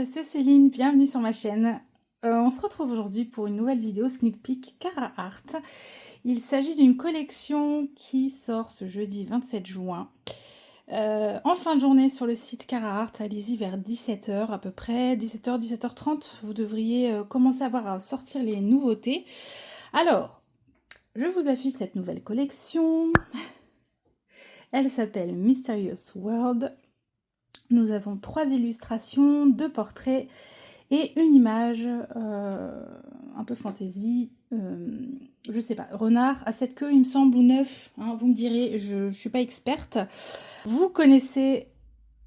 c'est Céline, bienvenue sur ma chaîne. On se retrouve aujourd'hui pour une nouvelle vidéo sneak peek Cara Art. Il s'agit d'une collection qui sort ce jeudi 27 juin. En fin de journée sur le site Cara Art, allez-y vers 17 h à peu près, 17 h, 17 h 30, vous devriez commencer à voir à sortir les nouveautés. Alors, je vous affiche cette nouvelle collection. Elle s'appelle Mysterious World. Nous avons 3 illustrations, 2 portraits et une image un peu fantaisie, je sais pas, renard à 7 queues il me semble, ou 9, hein, vous me direz, je ne suis pas experte. Vous connaissez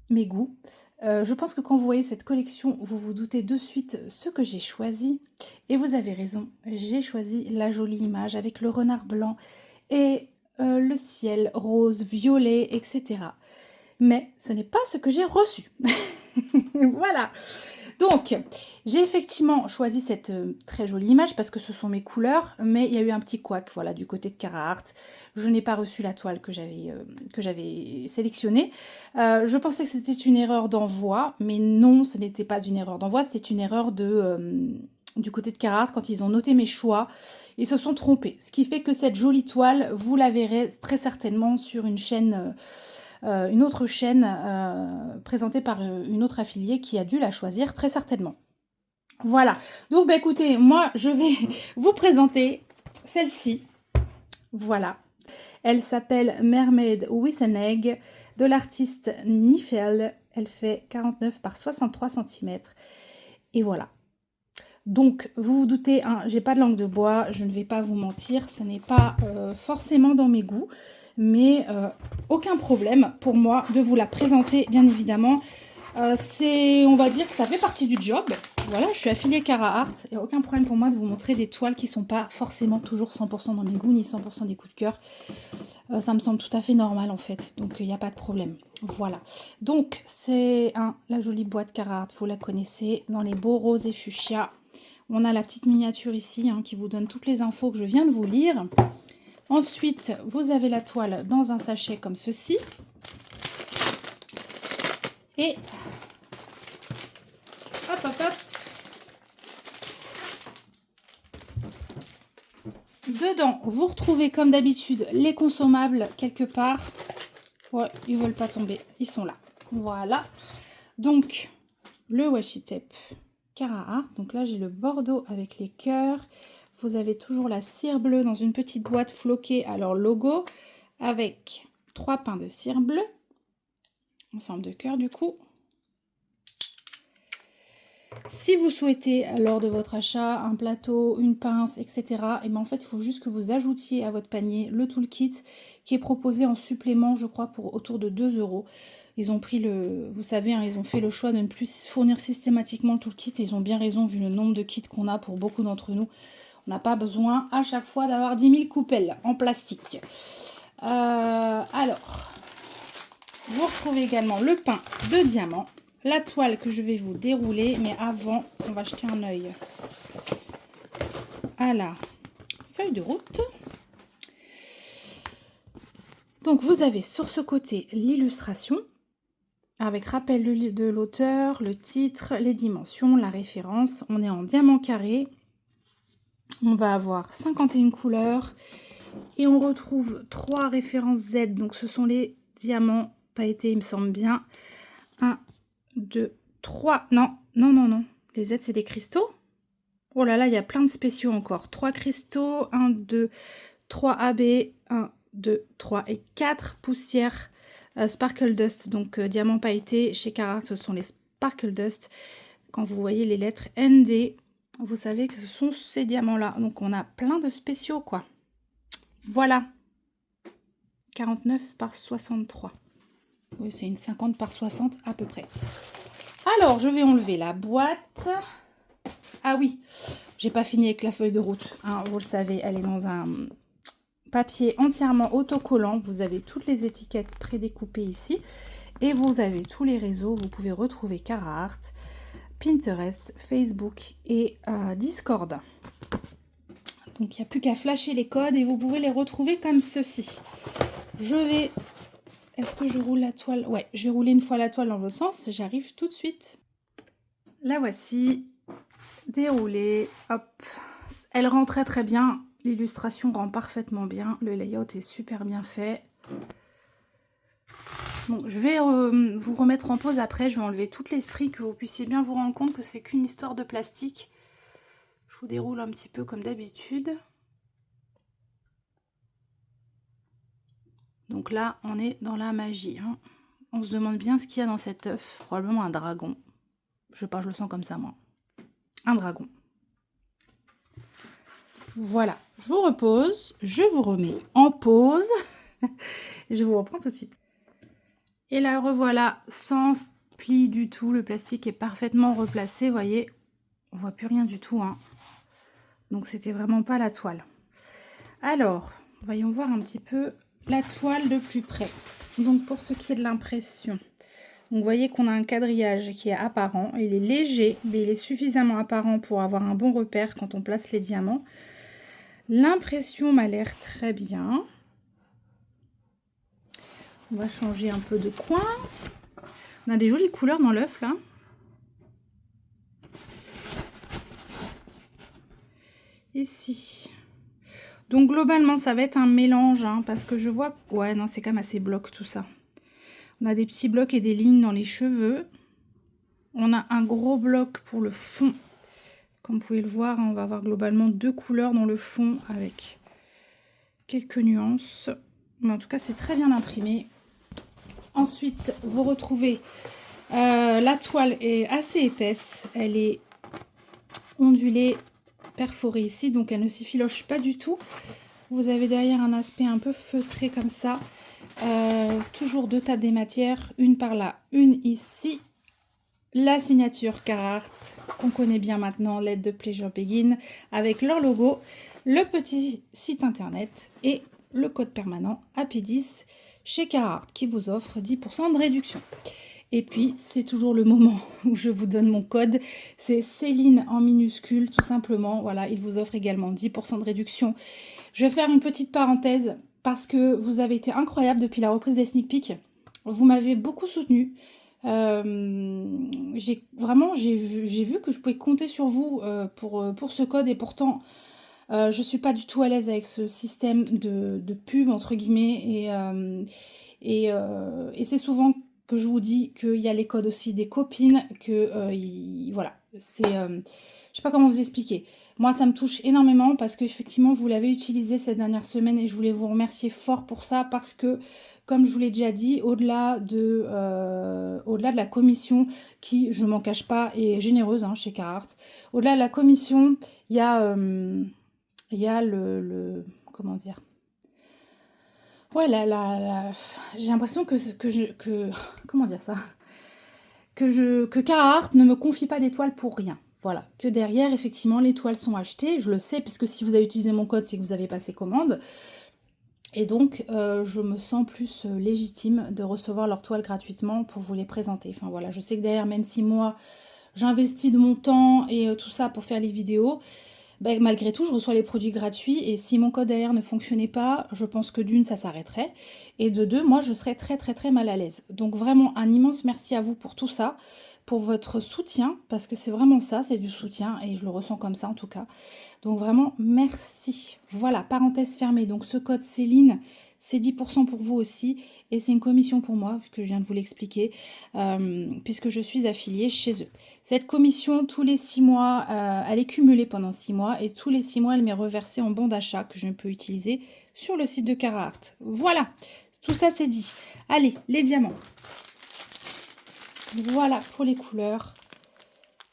mes goûts. Je pense que quand vous voyez cette collection, vous vous doutez de suite ce que j'ai choisi. Et vous avez raison, j'ai choisi la jolie image avec le renard blanc et le ciel rose, violet, etc. Mais ce n'est pas ce que j'ai reçu. Voilà. Donc, j'ai effectivement choisi cette très jolie image parce que ce sont mes couleurs, mais il y a eu un petit couac, voilà, du côté de Cara Art. Je n'ai pas reçu la toile que j'avais sélectionnée. Je pensais que c'était une erreur d'envoi, mais non, ce n'était pas une erreur d'envoi, c'était une erreur du côté de Cara Art. Quand ils ont noté mes choix, ils se sont trompés. Ce qui fait que cette jolie toile, vous la verrez très certainement sur une chaîne... une autre chaîne présentée par une autre affiliée qui a dû la choisir très certainement. Voilà, donc bah écoutez, moi je vais vous présenter celle-ci. Voilà, elle s'appelle Mermaid with an Egg de l'artiste Nifel. Elle fait 49 par 63 cm. Et voilà. Donc, vous vous doutez, hein, j'ai pas de langue de bois, je ne vais pas vous mentir, ce n'est pas forcément dans mes goûts, mais aucun problème pour moi de vous la présenter, bien évidemment. On va dire que ça fait partie du job. Voilà, je suis affiliée Cara Art, il n'y a aucun problème pour moi de vous montrer des toiles qui ne sont pas forcément toujours 100% dans mes goûts, ni 100% des coups de cœur. Ça me semble tout à fait normal en fait, donc il n'y a pas de problème. Voilà, donc c'est la jolie boîte Cara Art, vous la connaissez, dans les beaux roses et fuchsia. On a la petite miniature ici qui vous donne toutes les infos que je viens de vous lire. Ensuite, vous avez la toile dans un sachet comme ceci. Et hop, hop, hop. Dedans, vous retrouvez comme d'habitude les consommables quelque part. Ouais, ils ne veulent pas tomber, ils sont là. Voilà. Donc, le washi tape Cara Art. Donc là, j'ai le bordeaux avec les cœurs. Vous avez toujours la cire bleue dans une petite boîte floquée à leur logo avec 3 pains de cire bleue en forme de cœur du coup. Si vous souhaitez lors de votre achat un plateau, une pince, etc., et ben en fait il faut juste que vous ajoutiez à votre panier le toolkit qui est proposé en supplément, je crois, pour autour de 2 €. Ils ont pris vous savez, ils ont fait le choix de ne plus fournir systématiquement le toolkit et ils ont bien raison vu le nombre de kits qu'on a pour beaucoup d'entre nous. On n'a pas besoin à chaque fois d'avoir 10 000 coupelles en plastique. Alors, vous retrouvez également le pain de diamant, la toile que je vais vous dérouler, mais avant, on va jeter un œil à la feuille de route. Donc, vous avez sur ce côté l'illustration, avec rappel de l'auteur, le titre, les dimensions, la référence. On est en diamant carré. On va avoir 51 couleurs. Et on retrouve 3 références Z. Donc, ce sont les diamants pailletés, il me semble bien. 1, 2, 3. Non, non, non, non. Les Z, c'est des cristaux. Oh là là, il y a plein de spéciaux encore. 3 cristaux. 1, 2, 3 AB. 1, 2, 3 et 4 poussières Sparkle Dust. Donc, diamants pailletés. Chez Cara Art, ce sont les Sparkle Dust. Quand vous voyez les lettres ND, vous savez que ce sont ces diamants-là. Donc, on a plein de spéciaux, quoi. Voilà. 49 par 63. Oui, c'est une 50 par 60 à peu près. Alors, je vais enlever la boîte. Ah oui, j'ai pas fini avec la feuille de route. Vous le savez, elle est dans un papier entièrement autocollant. Vous avez toutes les étiquettes prédécoupées ici. Et vous avez tous les réseaux. Vous pouvez retrouver Cara Art, Pinterest, Facebook et Discord. Donc, il n'y a plus qu'à flasher les codes et vous pouvez les retrouver comme ceci. Je vais... Est-ce que je roule la toile? Ouais, je vais rouler une fois la toile dans l'autre sens. J'arrive tout de suite. La voici déroulée. Hop. Elle rend très très bien. L'illustration rend parfaitement bien. Le layout est super bien fait. Bon, je vais vous remettre en pause après. Je vais enlever toutes les stries, que vous puissiez bien vous rendre compte que c'est qu'une histoire de plastique. Je vous déroule un petit peu comme d'habitude. Donc là, on est dans la magie. Hein. On se demande bien ce qu'il y a dans cet œuf. Probablement un dragon. Je sais pas, je le sens comme ça, moi. Un dragon. Voilà, je vous repose. Je vous remets en pause. Je vous reprends tout de suite. Et là, revoilà, sans pli du tout. Le plastique est parfaitement replacé. Vous voyez, on voit plus rien du tout. Hein. Donc, c'était vraiment pas la toile. Alors, voyons voir un petit peu la toile de plus près. Donc, pour ce qui est de l'impression, vous voyez qu'on a un quadrillage qui est apparent. Il est léger, mais il est suffisamment apparent pour avoir un bon repère quand on place les diamants. L'impression m'a l'air très bien. On va changer un peu de coin. On a des jolies couleurs dans l'œuf là. Ici. Donc globalement ça va être un mélange hein, parce que je vois... Ouais non c'est quand même assez bloc tout ça. On a des petits blocs et des lignes dans les cheveux. On a un gros bloc pour le fond. Comme vous pouvez le voir, on va avoir globalement 2 couleurs dans le fond avec quelques nuances. Mais en tout cas c'est très bien imprimé. Ensuite vous retrouvez... la toile est assez épaisse. Elle est ondulée, perforée ici, donc elle ne s'effiloche pas du tout. Vous avez derrière un aspect un peu feutré comme ça. Toujours 2 tables des matières, une par là, une ici. La signature Carhartt, qu'on connaît bien maintenant, l'aide de Pleasure Begin, avec leur logo, le petit site internet et le code permanent AP10 chez Carhartt qui vous offre 10% de réduction. Et puis, c'est toujours le moment où je vous donne mon code. C'est Céline en minuscule, tout simplement. Voilà, il vous offre également 10% de réduction. Je vais faire une petite parenthèse parce que vous avez été incroyable depuis la reprise des sneak peeks. Vous m'avez beaucoup soutenu. J'ai vu que je pouvais compter sur vous pour ce code et pourtant je ne suis pas du tout à l'aise avec ce système de pub entre guillemets et c'est souvent que je vous dis qu'il y a les codes aussi des copines, que voilà, c'est... je sais pas comment vous expliquer. Moi, ça me touche énormément parce qu'effectivement, vous l'avez utilisé cette dernière semaine et je voulais vous remercier fort pour ça parce que, comme je vous l'ai déjà dit, au-delà de la commission qui, je m'en cache pas, est généreuse hein, chez Carhartt, au-delà de la commission, il y a comment dire? Ouais, j'ai l'impression comment dire ça? Que Carhartt ne me confie pas d'étoiles pour rien. Voilà, que derrière, effectivement, les toiles sont achetées. Je le sais, puisque si vous avez utilisé mon code, c'est que vous avez passé commande. Et donc, je me sens plus légitime de recevoir leurs toiles gratuitement pour vous les présenter. Enfin voilà, je sais que derrière, même si moi, j'investis de mon temps et tout ça pour faire les vidéos, ben, malgré tout, je reçois les produits gratuits et si mon code derrière ne fonctionnait pas, je pense que d'une, ça s'arrêterait et de deux, moi, je serais très très très mal à l'aise. Donc vraiment, un immense merci à vous pour tout ça, pour votre soutien, parce que c'est vraiment ça, c'est du soutien et je le ressens comme ça en tout cas. Donc vraiment, merci. Voilà, parenthèse fermée. Donc ce code Céline, c'est 10% pour vous aussi et c'est une commission pour moi, puisque je viens de vous l'expliquer, puisque je suis affiliée chez eux. Cette commission, tous les 6 mois, elle est cumulée pendant 6 mois et tous les 6 mois, elle m'est reversée en bon d'achat que je peux utiliser sur le site de Carhartt. Voilà, tout ça c'est dit. Allez, les diamants. Voilà pour les couleurs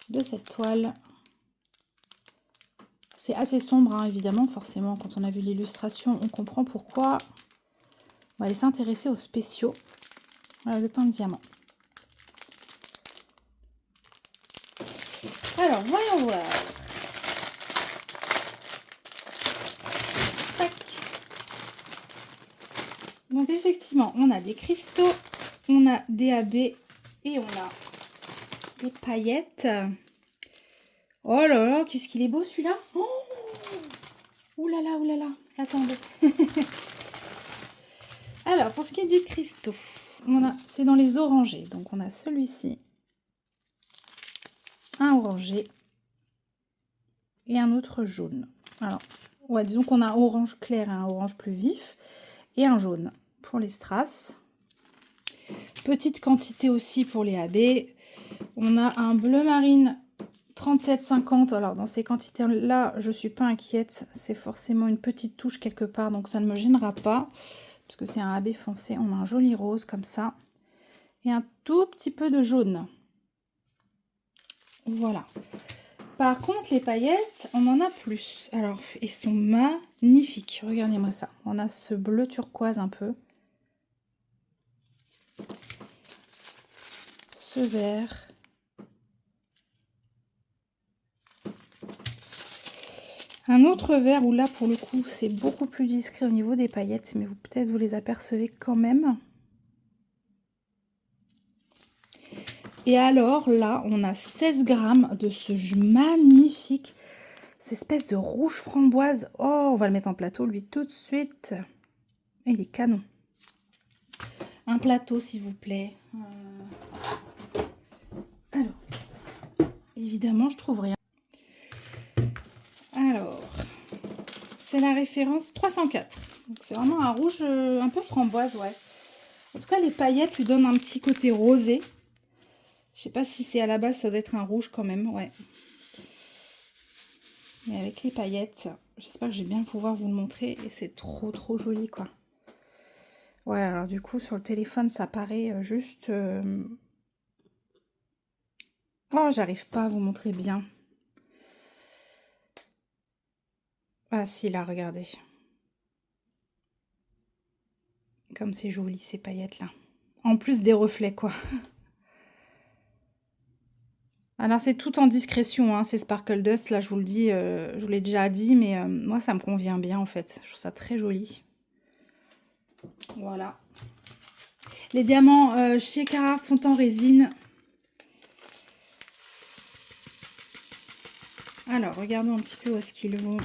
de cette toile. C'est assez sombre, hein, évidemment, forcément, quand on a vu l'illustration, on comprend pourquoi. On va aller s'intéresser aux spéciaux. Voilà, le pain de diamant. Alors, voyons voir. Tac. Donc, effectivement, on a des cristaux, on a des AB et on a des paillettes. Oh là là, qu'est-ce qu'il est beau celui-là. Oh, ouh là là, ouh là là. Attendez. Alors, pour ce qui est du cristaux, c'est dans les orangés. Donc, on a celui-ci. un orangé et un autre jaune. Alors, ouais, disons qu'on a un orange clair et un orange plus vif et un jaune pour les strass. Petite quantité aussi pour les AB. On a un bleu marine 37,50. Alors dans ces quantités-là, je ne suis pas inquiète. C'est forcément une petite touche quelque part, donc ça ne me gênera pas. Parce que c'est un AB foncé. On a un joli rose comme ça. Et un tout petit peu de jaune. Voilà. Par contre, les paillettes, on en a plus. Alors, ils sont magnifiques. Regardez-moi ça. On a ce bleu turquoise un peu. Ce vert. Un autre vert où là, pour le coup, c'est beaucoup plus discret au niveau des paillettes. Mais peut-être vous les apercevez quand même. Et alors, là, on a 16 grammes de ce magnifique, cette espèce de rouge framboise. Oh, on va le mettre en plateau, lui, tout de suite. Il est canon. Un plateau, s'il vous plaît. Alors, évidemment, je trouve rien. Alors, c'est la référence 304. Donc, c'est vraiment un rouge un peu framboise, ouais. En tout cas, les paillettes lui donnent un petit côté rosé. Je sais pas si c'est à la base, ça doit être un rouge quand même, ouais. Mais avec les paillettes, j'espère que je vais bien pouvoir vous le montrer. Et c'est trop, trop joli, quoi. Ouais, alors du coup, sur le téléphone, ça paraît juste... Oh, j'arrive pas à vous montrer bien. Ah si, là, regardez. Comme c'est joli, ces paillettes-là. En plus des reflets, quoi. Alors, c'est tout en discrétion, hein, ces Sparkle Dust. Là, je vous le dis, je vous l'ai déjà dit, mais moi, ça me convient bien, en fait. Je trouve ça très joli. Voilà. Les diamants chez Carhartt sont en résine. Alors, regardons un petit peu où est-ce qu'ils vont.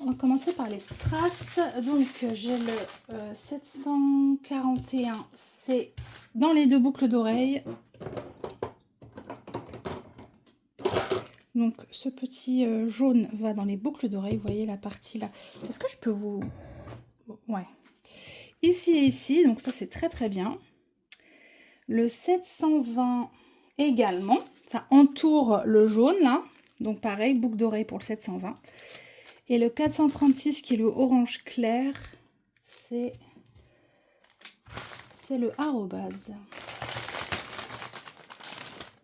On va commencer par les strass. Donc, j'ai le 741. C'est dans les deux boucles d'oreilles. Donc, ce petit jaune va dans les boucles d'oreilles. Vous voyez la partie là. Est-ce que je peux vous... Ouais. Ici et ici. Donc, ça, c'est très, très bien. Le 720 également. Ça entoure le jaune là. Donc, pareil, boucle d'oreille pour le 720. Et le 436 qui est le orange clair, c'est le arrobase.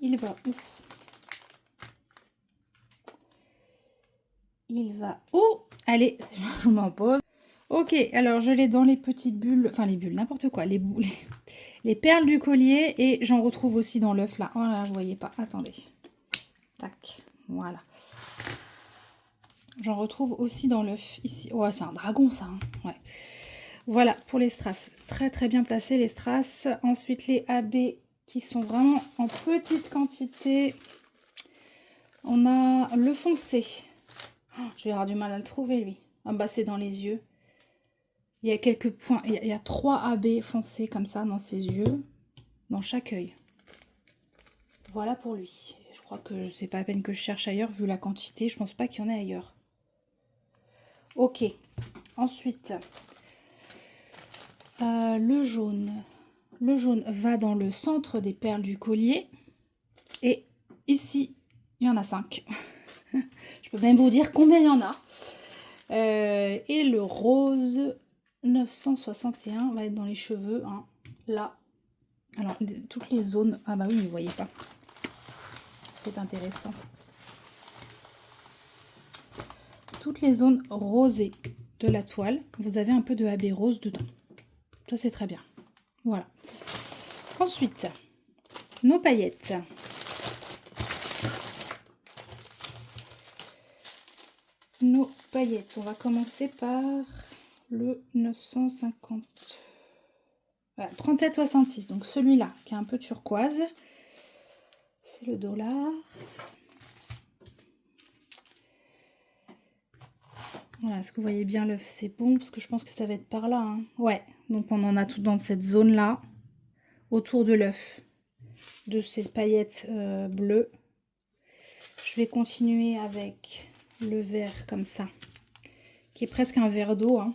Il va où? Il va où? Allez, je m'en pose. Ok, alors je l'ai dans les petites bulles, enfin les bulles, n'importe quoi, les perles du collier et j'en retrouve aussi dans l'œuf là. Voilà, vous voyez pas, attendez. Tac, voilà. J'en retrouve aussi dans l'œuf ici. Ouais, c'est un dragon ça, hein. Ouais. Voilà pour les strass. Très très bien placé les strass. Ensuite les AB qui sont vraiment en petite quantité. On a le foncé. Oh, je vais avoir du mal à le trouver lui. Ah bah c'est dans les yeux. Il y a quelques points. Il y a 3 AB foncés comme ça dans ses yeux. Dans chaque œil. Voilà pour lui. Je crois que c'est pas la peine que je cherche ailleurs vu la quantité. Je pense pas qu'il y en ait ailleurs. Ok. Ensuite... le jaune. Le jaune va dans le centre des perles du collier. Et ici, il y en a 5. Je peux même vous dire combien il y en a. Et le rose 961 va être dans les cheveux. Hein, là. Alors, toutes les zones... Ah bah oui, mais vous voyez pas. C'est intéressant. Toutes les zones rosées de la toile, vous avez un peu de AB rose dedans. Ça, c'est très bien. Voilà. Ensuite, nos paillettes. Nos paillettes. On va commencer par le 950. Voilà, 37,66. Donc celui-là, qui est un peu turquoise. C'est le dollar. Voilà, est-ce que vous voyez bien l'œuf? C'est bon, parce que je pense que ça va être par là. Hein. Ouais, donc on en a tout dans cette zone-là. autour de l'œuf de ces paillettes bleues. Je vais continuer avec le vert comme ça, qui est presque un verre d'eau. Hein.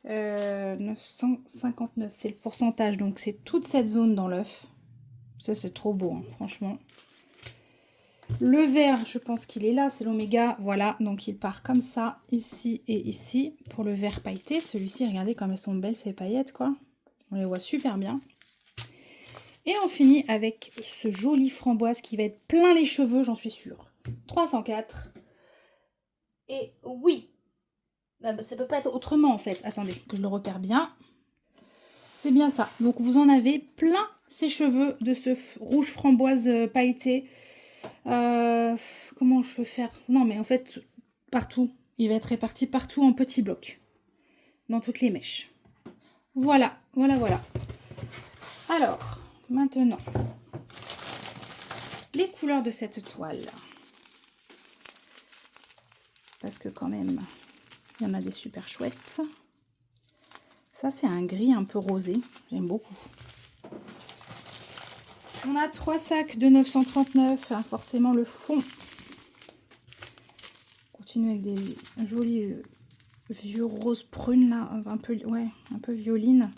959, c'est le pourcentage, donc c'est toute cette zone dans l'œuf. Ça, c'est trop beau, hein, franchement. Le vert, je pense qu'il est là, c'est l'oméga. Voilà, donc il part comme ça, ici et ici, pour le vert pailleté. Celui-ci, regardez comme elles sont belles, ces paillettes, quoi. On les voit super bien. Et on finit avec ce joli framboise qui va être plein les cheveux, j'en suis sûre. 304. Et oui, ah bah, ça peut pas être autrement en fait. Attendez, que je le repère bien. C'est bien ça. Donc vous en avez plein ces cheveux de ce rouge framboise pailleté. Comment je peux faire? Non mais en fait, partout. Il va être réparti partout en petits blocs. Dans toutes les mèches. Voilà, voilà, voilà. Alors, maintenant, les couleurs de cette toile. Parce que quand même, il y en a des super chouettes. Ça, c'est un gris un peu rosé. J'aime beaucoup. On a 3 sacs de 939. Hein, forcément, le fond. On continue avec des jolis vieux rose prune, là. Un peu, ouais, un peu violine.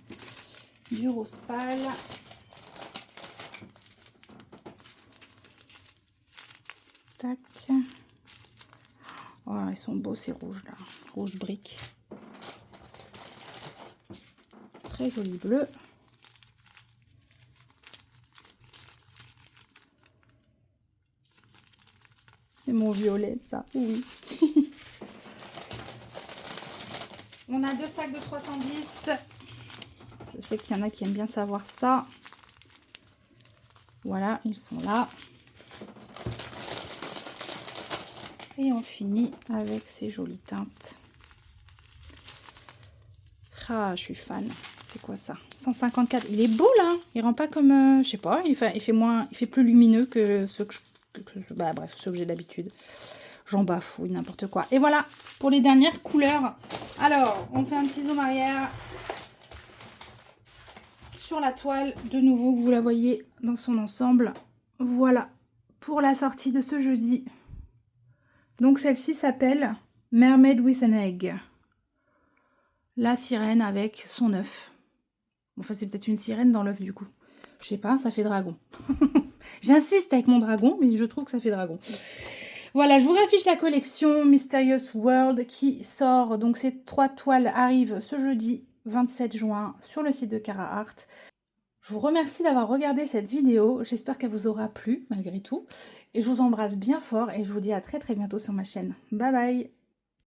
Du rose pâle. Tac. Oh, ils sont beaux ces rouges là. Rouge brique. Très joli bleu. C'est mon violet ça, oui. On a 2 sacs de 310. Je sais qu'il y en a qui aiment bien savoir ça. Voilà, ils sont là. Et on finit avec ces jolies teintes. Ah, je suis fan. C'est quoi ça? 154. Il est beau là. Il rend pas comme, je sais pas. Il fait plus lumineux que ceux que bah bref, ceux que j'ai d'habitude. J'en bafouille n'importe quoi. Et voilà pour les dernières couleurs. Alors, on fait un petit zoom arrière sur la toile. De nouveau, vous la voyez dans son ensemble. Voilà pour la sortie de ce jeudi. Donc celle-ci s'appelle Mermaid with an Egg. La sirène avec son œuf. Enfin, c'est peut-être une sirène dans l'œuf du coup. Je sais pas, ça fait dragon. J'insiste avec mon dragon, mais je trouve que ça fait dragon. Voilà, je vous raffiche la collection Mysterious World qui sort. Donc ces 3 toiles arrivent ce jeudi 27 juin sur le site de Cara Art. Je vous remercie d'avoir regardé cette vidéo. J'espère qu'elle vous aura plu malgré tout. Et je vous embrasse bien fort et je vous dis à très bientôt sur ma chaîne. Bye bye!